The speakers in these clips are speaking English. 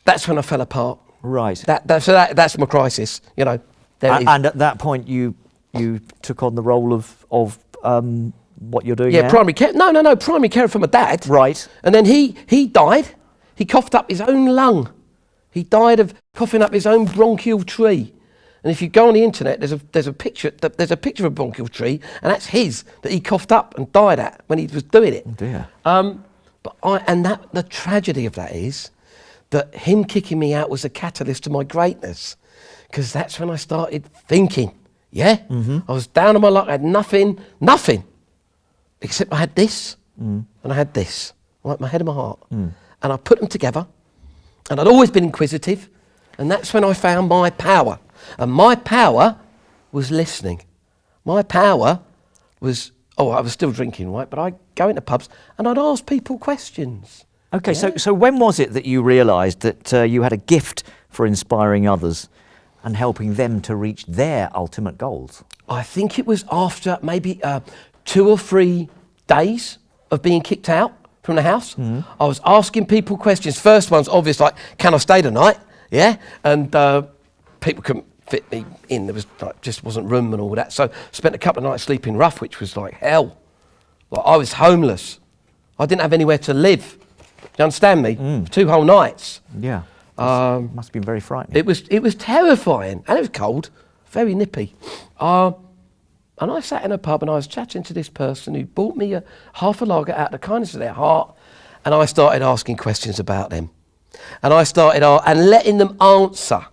That's when I fell apart. Right. That's my crisis. You know. And at that point, you took on the role of what you're doing now? Yeah, primary care. No, primary care for my dad. Right. And then he died. He coughed up his own lung. He died of coughing up his own bronchial tree. And if you go on the internet, there's a picture of a bronchial tree, and that's his that he coughed up and died at when he was doing it. Oh dear. The tragedy of that is that him kicking me out was a catalyst to my greatness, because that's when I started thinking. Yeah, I was down on my luck. I had nothing, except I had this and I had this, like my head and my heart, and I put them together. And I'd always been inquisitive, and that's when I found my power. And my power was listening. My power was, I was still drinking, right? But I'd go into pubs and I'd ask people questions. Okay, yeah. so when was it that you realised that you had a gift for inspiring others and helping them to reach their ultimate goals? I think it was after maybe 2 or 3 days of being kicked out from the house. I was asking people questions. First one's obvious, like, can I stay tonight? Yeah, and people couldn't fit me in. There was just wasn't room and all that. So spent a couple of nights sleeping rough, which was like hell. Like, I was homeless. I didn't have anywhere to live. Do you understand me? 2 whole nights. Yeah. Must have been very frightening. It was terrifying, and it was cold, very nippy. And I sat in a pub and I was chatting to this person who bought me half a lager out of the kindness of their heart, and I started asking questions about them. And I started letting them answer.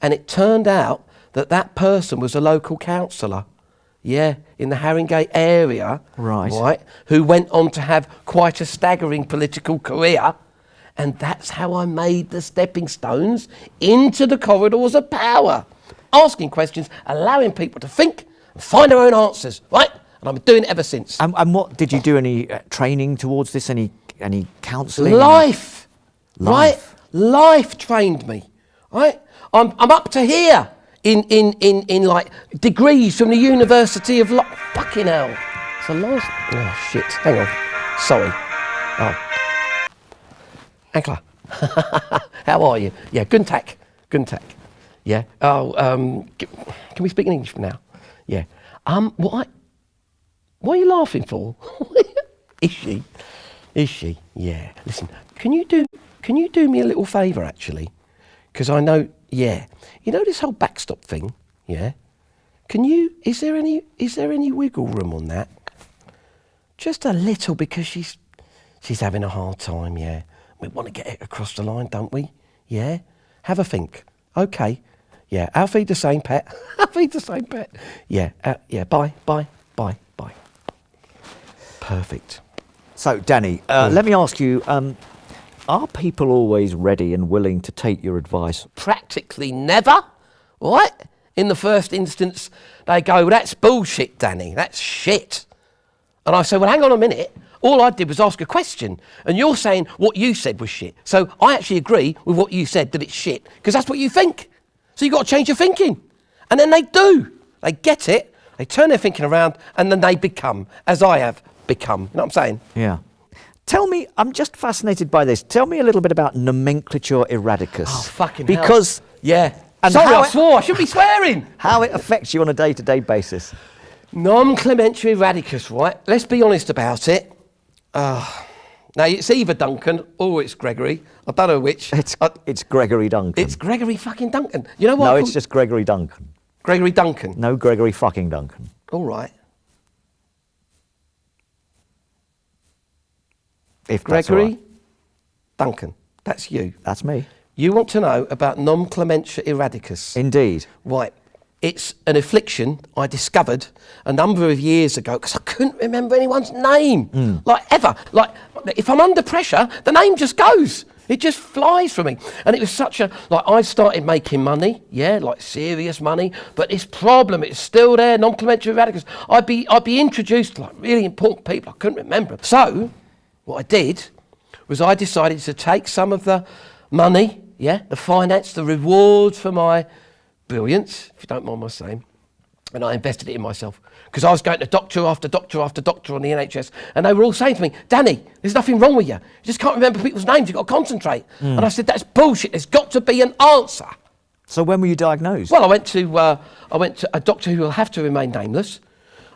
And it turned out that person was a local councillor, yeah, in the Haringey area, right, who went on to have quite a staggering political career. And that's how I made the stepping stones into the corridors of power. Asking questions, allowing people to think, and find their own answers, right? And I've been doing it ever since. And what did you do? Any training towards this? Any counselling? Life, right? Life trained me, right? I'm up to here in like degrees from the University of fucking hell. It's a last. Oh shit! Hang on. Sorry. Oh. Ankler. How are you? Yeah, guten Tag. Yeah. Oh, can we speak in English now? Yeah. What are you laughing for? Is she? Yeah. Listen, can you do me a little favour actually? Because I know, yeah. You know this whole backstop thing, yeah? Is there any wiggle room on that? Just a little, because she's having a hard time, yeah. We want to get it across the line, don't we? Yeah. Have a think. Okay. Yeah, I'll feed the same pet. Yeah, yeah, bye. Perfect. So, Danny, let me ask you, are people always ready and willing to take your advice? Practically never, right? In the first instance, they go, that's bullshit, Danny, that's shit. And I say, well, hang on a minute. All I did was ask a question, and you're saying what you said was shit. So I actually agree with what you said, that it's shit, because that's what you think. So you've got to change your thinking. And then they do. They get it, they turn their thinking around, and then they become, as I have become. You know what I'm saying? Yeah. Tell me, I'm just fascinated by this. Tell me a little bit about nomenclature erraticus. Oh, fucking hell. Because, yeah. And sorry, I swore. I should be swearing. How it affects you on a day-to-day basis. Nomenclature erraticus, right? Let's be honest about it. Now, it's either Duncan or it's Gregory. I don't know which. It's Gregory Duncan. It's Gregory fucking Duncan. You know what? No, it's just Gregory Duncan. Gregory Duncan? No, Gregory fucking Duncan. All right. If Gregory that's all right. Duncan. That's you. That's me. You want to know about nomenclature erraticus? Indeed. Right. It's an affliction I discovered a number of years ago because I couldn't remember anyone's name, like ever. Like, if I'm under pressure, the name just goes. It just flies from me. And it was such a, like, I started making money, yeah, like serious money, but this problem, it's still there, nomenclature erraticus. I'd be introduced to like really important people, I couldn't remember. So, what I did was I decided to take some of the money, yeah, the finance, the rewards for my brilliance, if you don't mind my saying, And I invested it in myself because I was going to doctor after doctor after doctor on the NHS, and they were all saying to me, Danny, there's nothing wrong with you. You just can't remember people's names. You've got to concentrate. And I said, that's bullshit. There's got to be an answer. So when were you diagnosed? Well, I went to a doctor who will have to remain nameless,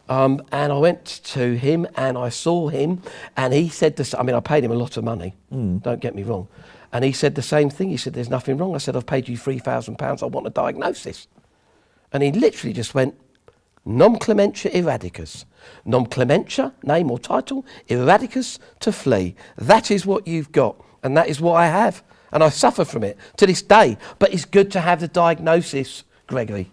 and I went to him and I saw him, and he said this. I mean, I paid him a lot of money. Don't get me wrong, and he said the same thing. He said, "There's nothing wrong." I said, "I've paid you £3,000. I want a diagnosis," and he literally just went, "Non clementia eradicus. Non clementia, name or title, eradicus to flee. That is what you've got, and that is what I have. And I suffer from it to this day. But it's good to have the diagnosis, Gregory."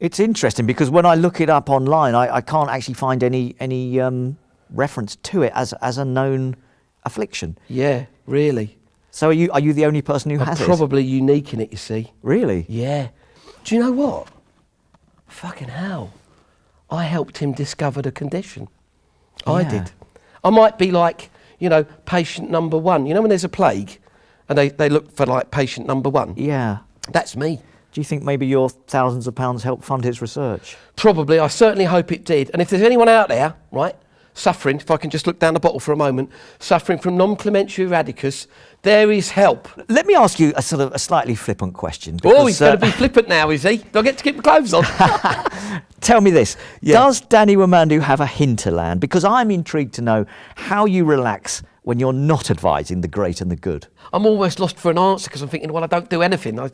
It's interesting because when I look it up online, I can't actually find any reference to it as a known affliction. Yeah, really. So are you the only person who has it? Probably unique in it, you see. Really? Yeah. Do you know what? Fucking hell. I helped him discover the condition. I Yeah. did. I might be like, patient number one. You know when there's a plague and they look for like patient number one? Yeah. That's me. Do you think maybe your thousands of pounds helped fund his research? Probably. I certainly hope it did. And if there's anyone out there, right, suffering, if I can just look down the bottle for a moment, suffering from non-clementia eradicus, there is help. Let me ask you a slightly flippant question. Oh, he's going to be flippant now, is he? Do I get to keep my clothes on? Tell me this. Yeah. Does Danny Wamandu have a hinterland? Because I'm intrigued to know how you relax when you're not advising the great and the good. I'm almost lost for an answer because I'm thinking, well, I don't do anything. I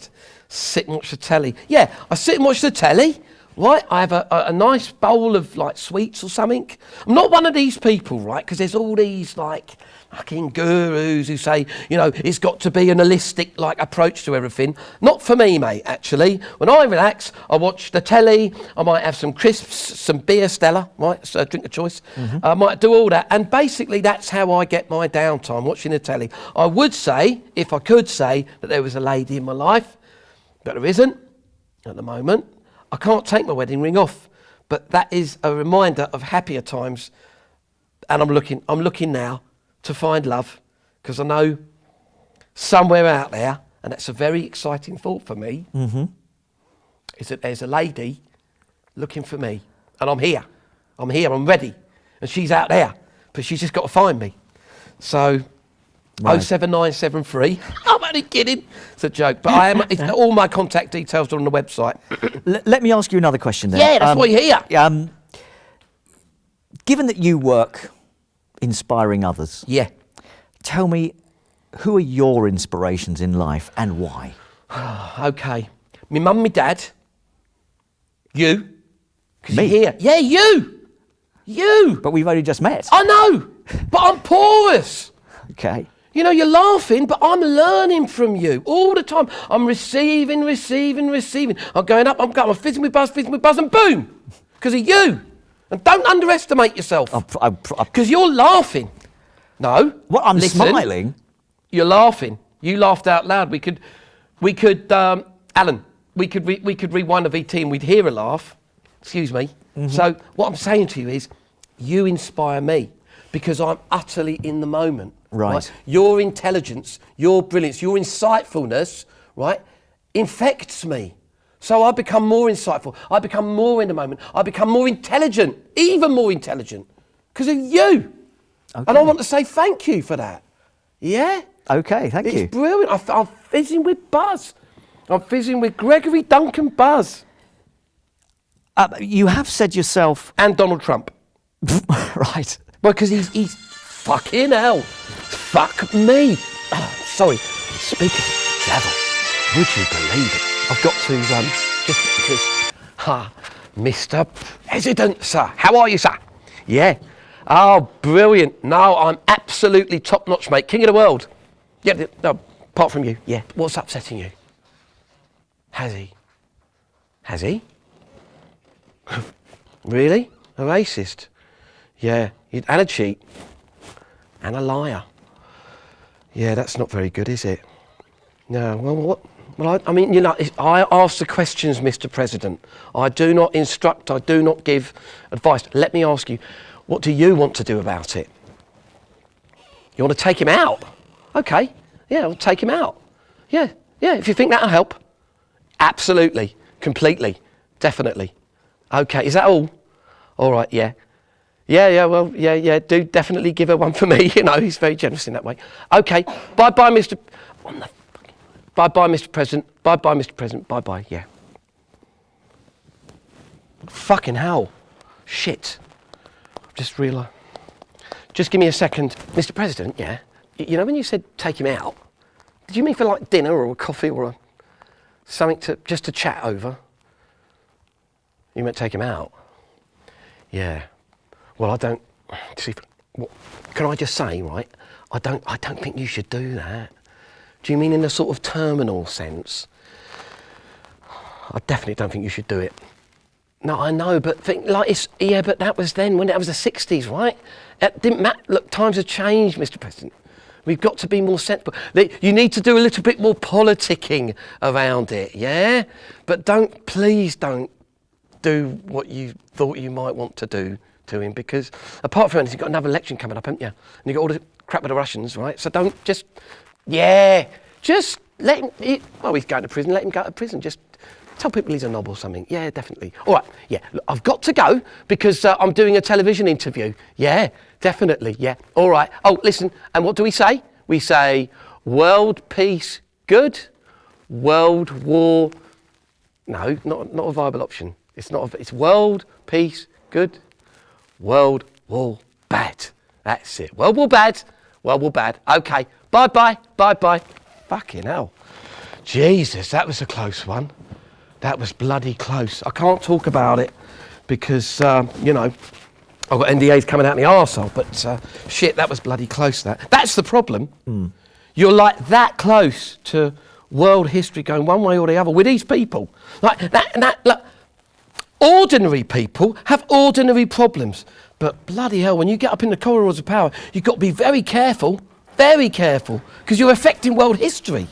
sit and watch the telly. Yeah, I sit and watch the telly, right? I have a nice bowl of like sweets or something. I'm not one of these people, right? Because there's all these like fucking gurus who say, it's got to be an holistic like approach to everything. Not for me, mate, actually. When I relax, I watch the telly. I might have some crisps, some beer, Stella, right? So drink of choice. I might do all that. And basically that's how I get my downtime, watching the telly. I would say, if I could say, that there was a lady in my life, but there isn't at the moment. I can't take my wedding ring off, but that is a reminder of happier times. And I'm looking now to find love, because I know somewhere out there, and that's a very exciting thought for me, is that there's a lady looking for me, and I'm here, I'm ready, and she's out there, but she's just got to find me. So, Right. 07973, I'm only kidding, it's a joke, but all my contact details are on the website. Let me ask you another question then. Yeah, that's why you're here. Given that you work inspiring others, Yeah. tell me, who are your inspirations in life and why? Okay. Me mum, me dad. You. 'Cause Me? you're here. Yeah, you. But we've only just met. I know, but I'm porous. Okay. You're laughing, but I'm learning from you all the time. I'm receiving. I'm going up, I'm fizzing with buzz, and boom, because of you. And don't underestimate yourself, because you're laughing. No. Well, I'm listen, smiling. You're laughing. You laughed out loud. We could, Alan, we could rewind a VT and we'd hear a laugh. Excuse me. So what I'm saying to you is, you inspire me because I'm utterly in the moment. Right. Your intelligence, your brilliance, your insightfulness, right, infects me. So I become more insightful. I become more in the moment. I become more intelligent, even more intelligent, because of you. Okay. And I want to say thank you for that. Yeah? Okay, thank you. It's brilliant. I'm fizzing with buzz. I'm fizzing with Gregory Duncan Buzz. You have said yourself... And Donald Trump. Right. Well, because he's fucking hell. Fuck me. Oh, sorry. Speaking of the devil, would you believe it? I've got to, just because, Mr. President, sir. How are you, sir? Yeah. Oh, brilliant. No, I'm absolutely top-notch, mate. King of the world. Yeah, no, apart from you. Yeah. What's upsetting you? Has he? Has he? Really? A racist? Yeah. And a cheat. And a liar. Yeah, that's not very good, is it? No. Well, what? Well, I mean, I ask the questions, Mr. President. I do not instruct. I do not give advice. Let me ask you, what do you want to do about it? You want to take him out? Okay. Yeah, I'll take him out. Yeah. If you think that'll help. Absolutely. Completely. Definitely. Okay, is that all? All right, yeah. Yeah, well, yeah, do definitely give her one for me. You know, he's very generous in that way. Okay, bye-bye, Mr. Bye-bye, Mr. President. Bye-bye, Mr. President. Bye-bye, yeah. Fucking hell. Shit. Just realised. Just give me a second. Mr. President, yeah. You know when you said take him out, did you mean for like dinner or a coffee or something just to chat over? You meant take him out? Yeah. Well, I don't. See, can I just say, right? I don't think you should do that. Do you mean in a sort of terminal sense? I definitely don't think you should do it. No, I know, but but that was then, when it was the 60s, right? It didn't matter. Look, times have changed, Mr. President. We've got to be more sensible. You need to do a little bit more politicking around it, yeah? But please don't do what you thought you might want to do to him, because apart from anything, you've got another election coming up, haven't you? And you've got all the crap with the Russians, right? So don't just let him, he's going to prison, let him go to prison. Just tell people he's a knob or something. Yeah, definitely. All right, yeah, look, I've got to go because I'm doing a television interview. Yeah, definitely, yeah. All right. Oh, listen, and what do we say? We say, world peace, good. World war, no, not a viable option. It's world peace, good. World war, bad. That's it. World war, bad. World war, bad. Okay, bye-bye, bye-bye. Fucking hell. Jesus, that was a close one. That was bloody close. I can't talk about it because, I've got NDAs coming out in the arsehole, but shit, that was bloody close, that. That's the problem. You're like that close to world history going one way or the other with these people. Like look, ordinary people have ordinary problems, but bloody hell, when you get up in the corridors of power, you've got to be very careful, because you're affecting world history.